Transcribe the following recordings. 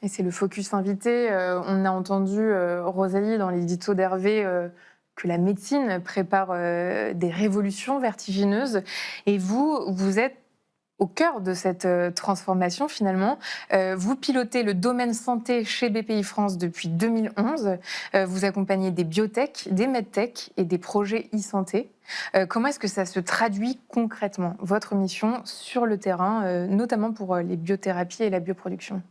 Et c'est le focus invité. On a entendu, Rosalie, dans l'édito d'Hervé, que la médecine prépare des révolutions vertigineuses. Et vous, vous êtes au cœur de cette transformation finalement. Vous pilotez le domaine santé chez BPI France depuis 2011. Vous accompagnez des biotech, des medtech et des projets e-santé. Comment est-ce que ça se traduit concrètement, votre mission sur le terrain, notamment pour les biothérapies et la bioproduction?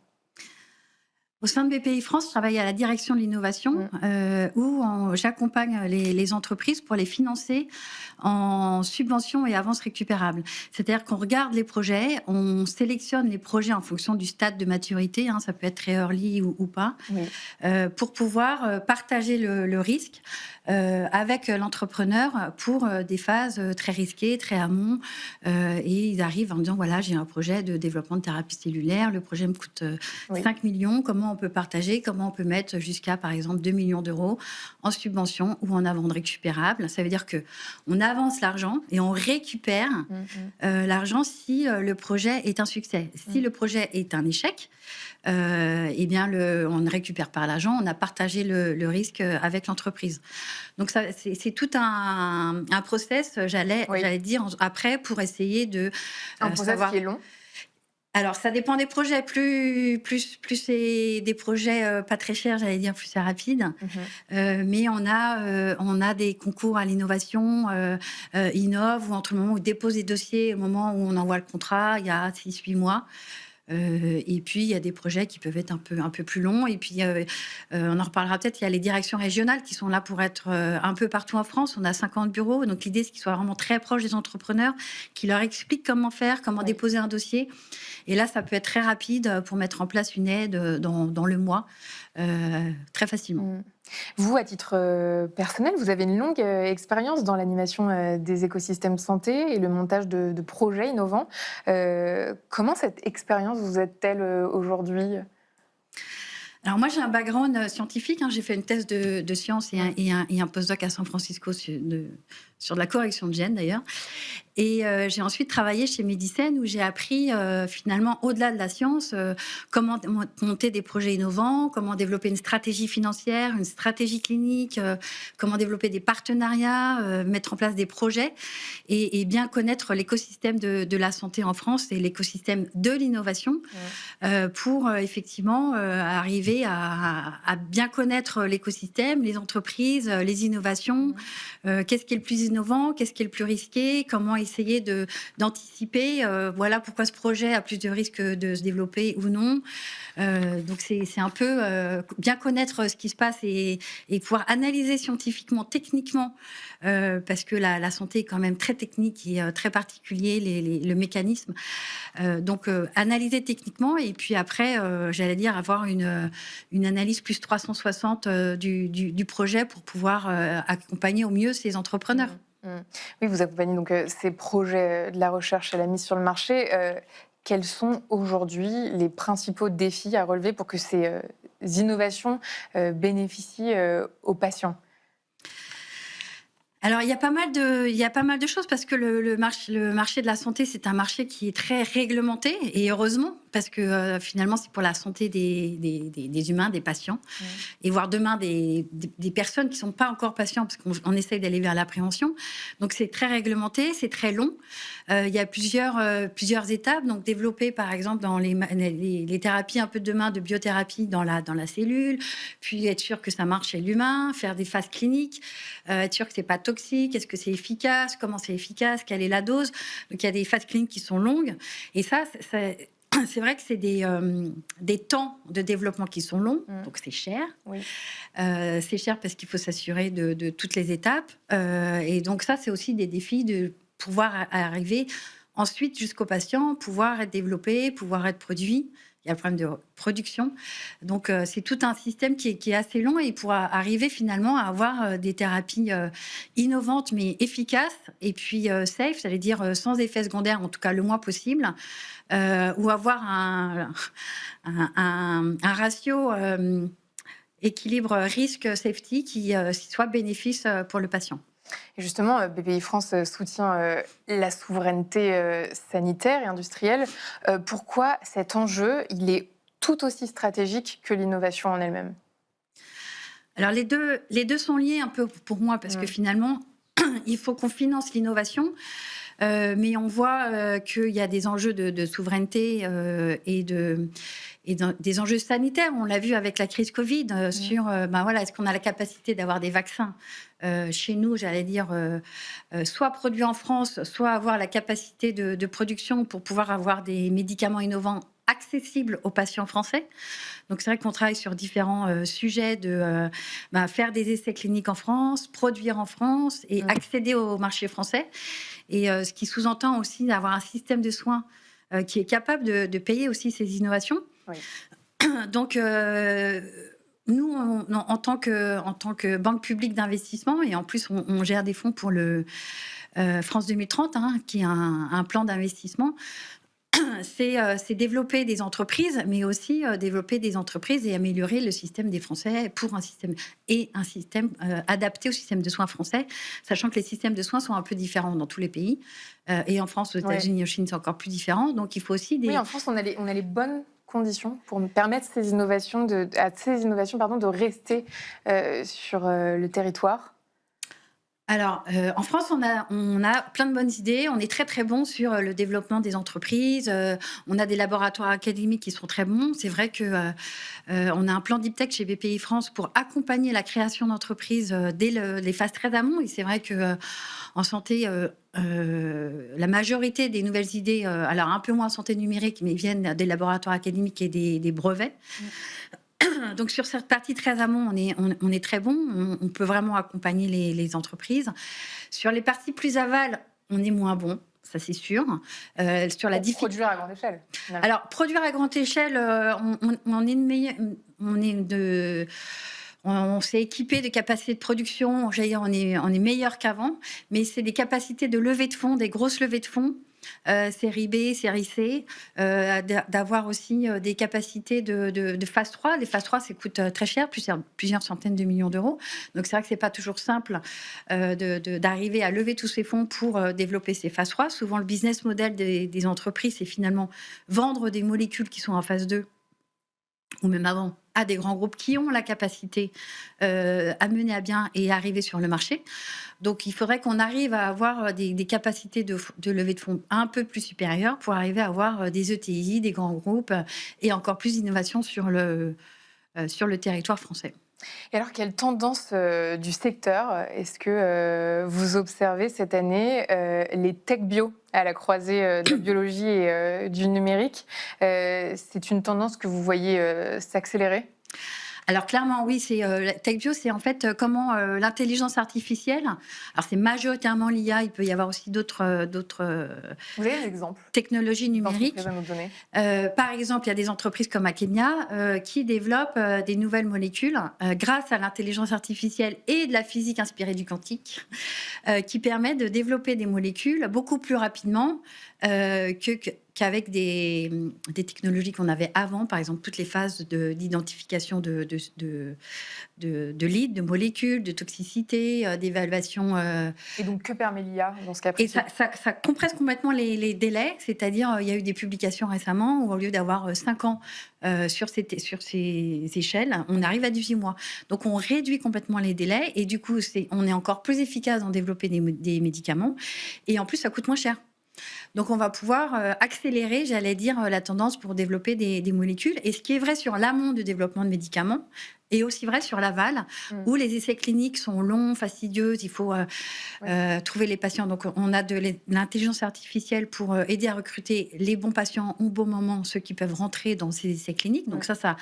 Au sein de BPI France, je travaille à la direction de l'innovation, Mmh. j'accompagne les entreprises pour les financer en subventions et avances récupérables. C'est-à-dire qu'on regarde les projets, on sélectionne les projets en fonction du stade de maturité, hein, ça peut être très early ou pas, Oui. pour pouvoir partager le risque avec l'entrepreneur pour des phases très risquées, très amont. Et ils arrivent en disant, voilà, j'ai un projet de développement de thérapie cellulaire, le projet me coûte Oui. 5 millions, comment on peut partager, comment on peut mettre jusqu'à, par exemple, 2 millions d'euros en subvention ou en avant de récupérable. Ça veut dire qu'on avance l'argent et on récupère Mmh mh. l'argent si le projet est un succès. Si Mmh. le projet est un échec, eh bien, on ne récupère pas l'argent, on a partagé le risque avec l'entreprise. Donc, c'est tout un process, Oui. j'allais dire, après, pour essayer de Un process qui savoir. est long. Alors, ça dépend des projets. Plus c'est des projets pas très chers, j'allais dire, plus c'est rapide. Mmh mh. Mais on a des concours à l'innovation, Innov, où entre le moment où on dépose les dossiers et le moment où on envoie le contrat, il y a 6-8 mois. Et puis, il y a des projets qui peuvent être un peu plus longs. Et puis, on en reparlera peut-être, il y a les directions régionales qui sont là pour être un peu partout en France. On a 50 bureaux. Donc, l'idée, c'est qu'ils soient vraiment très proches des entrepreneurs, qui leur expliquent comment faire, comment Oui. déposer un dossier. Et là, ça peut être très rapide pour mettre en place une aide dans le mois, très facilement. Mmh. Vous, à titre, personnel, vous avez une longue, expérience dans l'animation, des écosystèmes santé et le montage de projets innovants. Comment cette expérience vous aide-t-elle, aujourd'hui? Alors moi, j'ai un background scientifique, hein. J'ai fait une thèse de sciences et Mmh. un postdoc à San Francisco sur de la correction de gènes, d'ailleurs. Et j'ai ensuite travaillé chez Medicine où j'ai appris finalement, au-delà de la science, comment monter des projets innovants, comment développer une stratégie financière, une stratégie clinique, comment développer des partenariats, mettre en place des projets et bien connaître l'écosystème de la santé en France et l'écosystème de l'innovation Mmh. pour effectivement arriver à bien connaître l'écosystème, les entreprises, les innovations, Mmh. qu'est-ce qui est le plus innovant, qu'est-ce qui est le plus risqué, comment essayer d'anticiper, voilà pourquoi ce projet a plus de risques de se développer ou non. Donc c'est un peu bien connaître ce qui se passe et pouvoir analyser scientifiquement, techniquement, parce que la santé est quand même très technique et très particulier, le mécanisme. Donc analyser techniquement et puis après, j'allais dire, avoir une analyse plus 360 du projet pour pouvoir accompagner au mieux ces entrepreneurs. Mmh. Mmh. Oui, vous accompagnez donc, ces projets, de la recherche à la mise sur le marché. Quels sont aujourd'hui les principaux défis à relever pour que ces, innovations, bénéficient, aux patients? Alors, il y a pas mal de choses parce que le marché de la santé, c'est un marché qui est très réglementé et heureusement parce que, finalement, c'est pour la santé des humains, des patients Mmh. et voire demain des personnes qui sont pas encore patients parce qu'on essaye d'aller vers la prévention. Donc c'est très réglementé, c'est très long. Il y a plusieurs étapes. Donc développer, par exemple, dans les thérapies un peu de demain de biothérapie dans la cellule, puis être sûr que ça marche chez l'humain, faire des phases cliniques, être sûr que c'est pas toxique, est-ce que c'est efficace, comment c'est efficace, quelle est la dose. Donc il y a des phases cliniques qui sont longues. Et ça, c'est vrai que c'est des temps de développement qui sont longs, Mmh. donc c'est cher. Oui. C'est cher parce qu'il faut s'assurer de toutes les étapes. Et donc ça, c'est aussi des défis de pouvoir arriver ensuite jusqu'au patient, pouvoir être développé, pouvoir être produit. Il y a le problème de production. Donc c'est tout un système qui est assez long et pour arriver finalement à avoir des thérapies innovantes mais efficaces et puis safe, c'est-à-dire dire sans effets secondaires, en tout cas le moins possible, ou avoir un ratio équilibre risque-safety qui soit bénéfice pour le patient. Et justement, BPI France, soutient, la souveraineté, sanitaire et industrielle. Pourquoi cet enjeu, il est tout aussi stratégique que l'innovation en elle-même? Alors les deux sont liés un peu pour moi parce que finalement, il faut qu'on finance l'innovation, mais on voit qu'il y a des enjeux de souveraineté des enjeux sanitaires. On l'a vu avec la crise Covid sur est-ce qu'on a la capacité d'avoir des vaccins chez nous, j'allais dire, soit produits en France, soit avoir la capacité de production pour pouvoir avoir des médicaments innovants accessibles aux patients français. Donc c'est vrai qu'on travaille sur différents sujets de faire des essais cliniques en France, produire en France et accéder au marché français. Et ce qui sous-entend aussi d'avoir un système de soins qui est capable de payer aussi ces innovations. Oui. Donc, nous, en tant que banque publique d'investissement, et en plus, on gère des fonds pour le France 2030, qui est un plan d'investissement, c'est développer des entreprises, mais aussi développer des entreprises et améliorer le système des Français pour un système adapté au système de soins français, sachant que les systèmes de soins sont un peu différents dans tous les pays. Et en France, aux États-Unis, en Chine, c'est encore plus différent. Donc, il faut aussi Oui, en France, on a les bonnes conditions pour permettre à ces innovations de rester sur le territoire. Alors, en France, on a plein de bonnes idées. On est très, très bon sur le développement des entreprises. On a des laboratoires académiques qui sont très bons. C'est vrai qu'on a un plan Deep Tech chez BPI France pour accompagner la création d'entreprises dès les phases très amont. Et c'est vrai qu'en santé, la majorité des nouvelles idées, alors un peu moins en santé numérique, mais viennent des laboratoires académiques et des brevets. Donc sur cette partie très amont, on est très bon, on peut vraiment accompagner les entreprises. Sur les parties plus aval, on est moins bon, ça c'est sûr. Sur la produire à grande échelle. Alors produire à grande échelle, on s'est équipé de capacités de production, on est meilleur qu'avant, mais c'est des capacités de levée de fonds, des grosses levées de fonds. Série B, série C, d'avoir aussi des capacités de phase 3. Les phases 3, ça coûte très cher, plusieurs centaines de millions d'euros. Donc c'est vrai que c'est pas toujours simple d'arriver à lever tous ces fonds pour développer ces phases 3. Souvent, le business model des entreprises, c'est finalement vendre des molécules qui sont en phase 2 ou même avant, à des grands groupes qui ont la capacité à mener à bien et arriver sur le marché. Donc, il faudrait qu'on arrive à avoir des capacités de levée de fonds un peu plus supérieures pour arriver à avoir des ETI, des grands groupes et encore plus d'innovation sur le territoire français. Et alors, quelle tendance du secteur est-ce que vous observez cette année les tech bio à la croisée de la biologie et du numérique? C'est une tendance que vous voyez s'accélérer? Alors clairement, oui, la tech bio, c'est en fait comment l'intelligence artificielle. Alors c'est majoritairement l'IA. Il peut y avoir aussi d'autres Vous avez des exemples technologies numériques. À nous donner Par exemple, il y a des entreprises comme Akemia qui développent des nouvelles molécules grâce à l'intelligence artificielle et de la physique inspirée du quantique, qui permet de développer des molécules beaucoup plus rapidement qu'avec des technologies qu'on avait avant, par exemple toutes les phases d'identification de leads, de molécules, de toxicité, d'évaluation. Et donc, que permet l'IA dans ce cas précis? Et ça compresse complètement les délais, c'est-à-dire il y a eu des publications récemment où au lieu d'avoir 5 ans sur ces échelles, on arrive à 18 mois. Donc on réduit complètement les délais et du coup on est encore plus efficace dans développer des médicaments et en plus ça coûte moins cher. Donc, on va pouvoir accélérer, j'allais dire, la tendance pour développer des molécules. Et ce qui est vrai sur l'amont du développement de médicaments est aussi vrai sur l'aval, où les essais cliniques sont longs, fastidieux, il faut trouver les patients. Donc, on a de l'intelligence artificielle pour aider à recruter les bons patients au bon moment, ceux qui peuvent rentrer dans ces essais cliniques. Donc, ça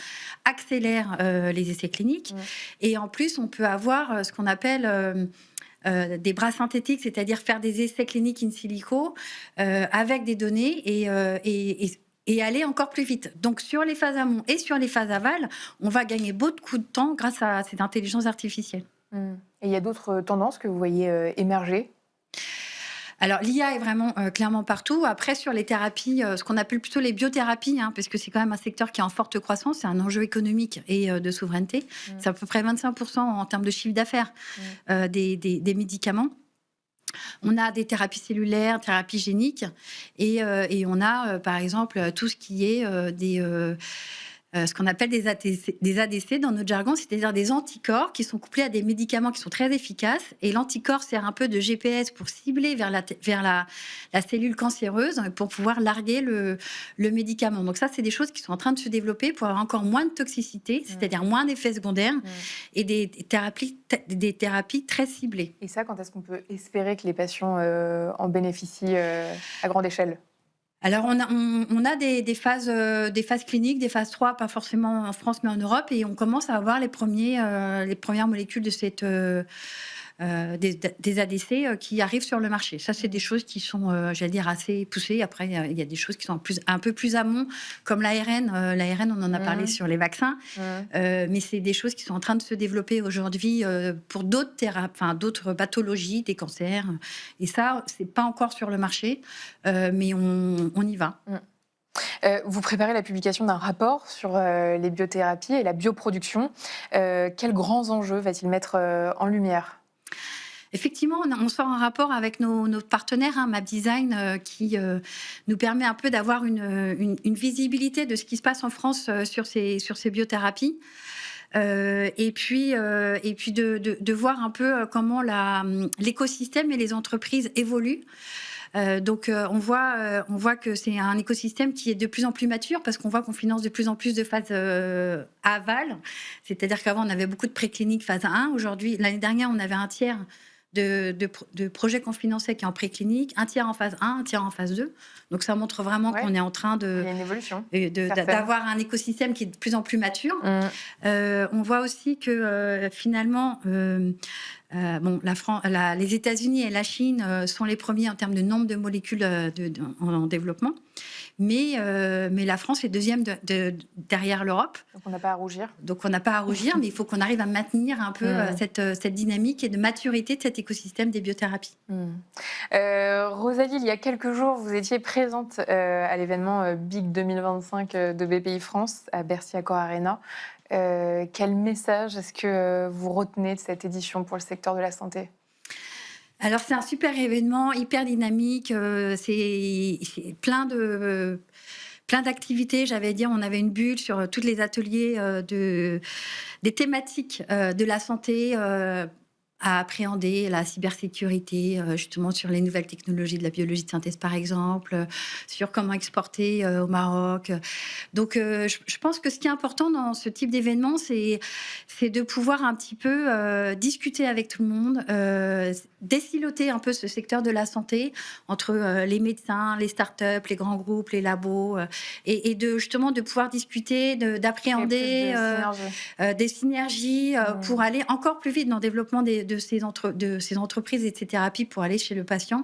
accélère les essais cliniques. Et en plus, on peut avoir ce qu'on appelle... des bras synthétiques, c'est-à-dire faire des essais cliniques in silico avec des données et aller encore plus vite. Donc, sur les phases amont et sur les phases aval, on va gagner beaucoup de temps grâce à cette intelligence artificielle. Et il y a d'autres tendances que vous voyez émerger? Alors, l'IA est vraiment clairement partout. Après, sur les thérapies, ce qu'on appelle plutôt les biothérapies, parce que c'est quand même un secteur qui est en forte croissance, c'est un enjeu économique et de souveraineté. C'est à peu près 25% en termes de chiffre d'affaires des médicaments. On a des thérapies cellulaires, thérapies géniques, et on a, par exemple, tout ce qui est ce qu'on appelle des ADC dans notre jargon, c'est-à-dire des anticorps qui sont couplés à des médicaments qui sont très efficaces. Et l'anticorps sert un peu de GPS pour cibler vers la cellule cancéreuse pour pouvoir larguer le médicament. Donc ça, c'est des choses qui sont en train de se développer pour avoir encore moins de toxicité, c'est-à-dire moins d'effets secondaires et des thérapies très ciblées. Et ça, quand est-ce qu'on peut espérer que les patients en bénéficient à grande échelle ? Alors, on a des phases cliniques, des phases 3, pas forcément en France, mais en Europe, et on commence à avoir les premières molécules de des ADC qui arrivent sur le marché. Ça, c'est des choses qui sont, j'allais dire, assez poussées. Après, il y a des choses qui sont un peu plus amont, comme l'ARN. L'ARN, on en a parlé sur les vaccins, mais c'est des choses qui sont en train de se développer aujourd'hui pour d'autres pathologies, des cancers. Et ça, c'est pas encore sur le marché, mais on y va. Vous préparez la publication d'un rapport sur les biothérapies et la bioproduction. Quels grands enjeux va-t-il mettre en lumière ? Effectivement, on sort un rapport avec nos partenaires, Map Design, qui nous permet un peu d'avoir une visibilité de ce qui se passe en France sur ces biothérapies. Et puis de voir un peu comment l'écosystème et les entreprises évoluent. Donc on voit que c'est un écosystème qui est de plus en plus mature parce qu'on voit qu'on finance de plus en plus de phases aval. C'est-à-dire qu'avant, on avait beaucoup de précliniques phase 1. Aujourd'hui, l'année dernière, on avait un tiers de projets qu'on finançait qui est en préclinique, un tiers en phase 1, un tiers en phase 2. Donc ça montre vraiment qu'on est en train Il y a une évolution, d'avoir un écosystème qui est de plus en plus mature. On voit aussi que finalement, les États-Unis et la Chine sont les premiers en termes de nombre de molécules en développement. Mais la France est deuxième derrière l'Europe. Donc on n'a pas à rougir. Mais il faut qu'on arrive à maintenir un peu cette dynamique et de maturité de cet écosystème des biothérapies. Rosalie, il y a quelques jours, vous étiez présente à l'événement Big 2025 de BPI France à Bercy Accor Arena. Quel message est-ce que vous retenez de cette édition pour le secteur de la santé ? Alors, c'est un super événement, hyper dynamique. C'est plein d'activités. J'avais dit, on avait une bulle sur tous les ateliers des thématiques de la santé à appréhender, la cybersécurité, justement sur les nouvelles technologies de la biologie de synthèse, par exemple, sur comment exporter au Maroc. Donc, je pense que ce qui est important dans ce type d'événement, c'est de pouvoir un petit peu discuter avec tout le monde, désiloter un peu ce secteur de la santé entre les médecins, les startups, les grands groupes, les labos, et justement de pouvoir discuter, d'appréhender des synergies pour aller encore plus vite dans le développement de ces entreprises et de ces thérapies pour aller chez le patient.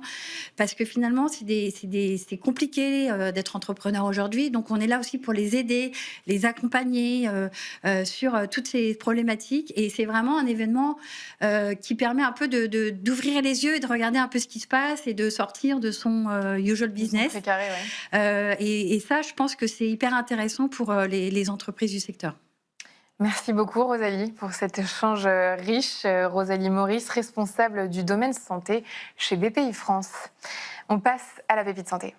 Parce que finalement, c'est compliqué d'être entrepreneur aujourd'hui. Donc, on est là aussi pour les aider, les accompagner sur toutes ces problématiques. Et c'est vraiment un événement qui permet un peu d'ouvrir les yeux et de regarder un peu ce qui se passe et de sortir de son usual business. Très carré, ouais. Et ça, je pense que c'est hyper intéressant pour les entreprises du secteur. Merci beaucoup Rosalie pour cet échange riche. Rosalie Maurice, responsable du domaine santé chez BPI France. On passe à la pépite santé.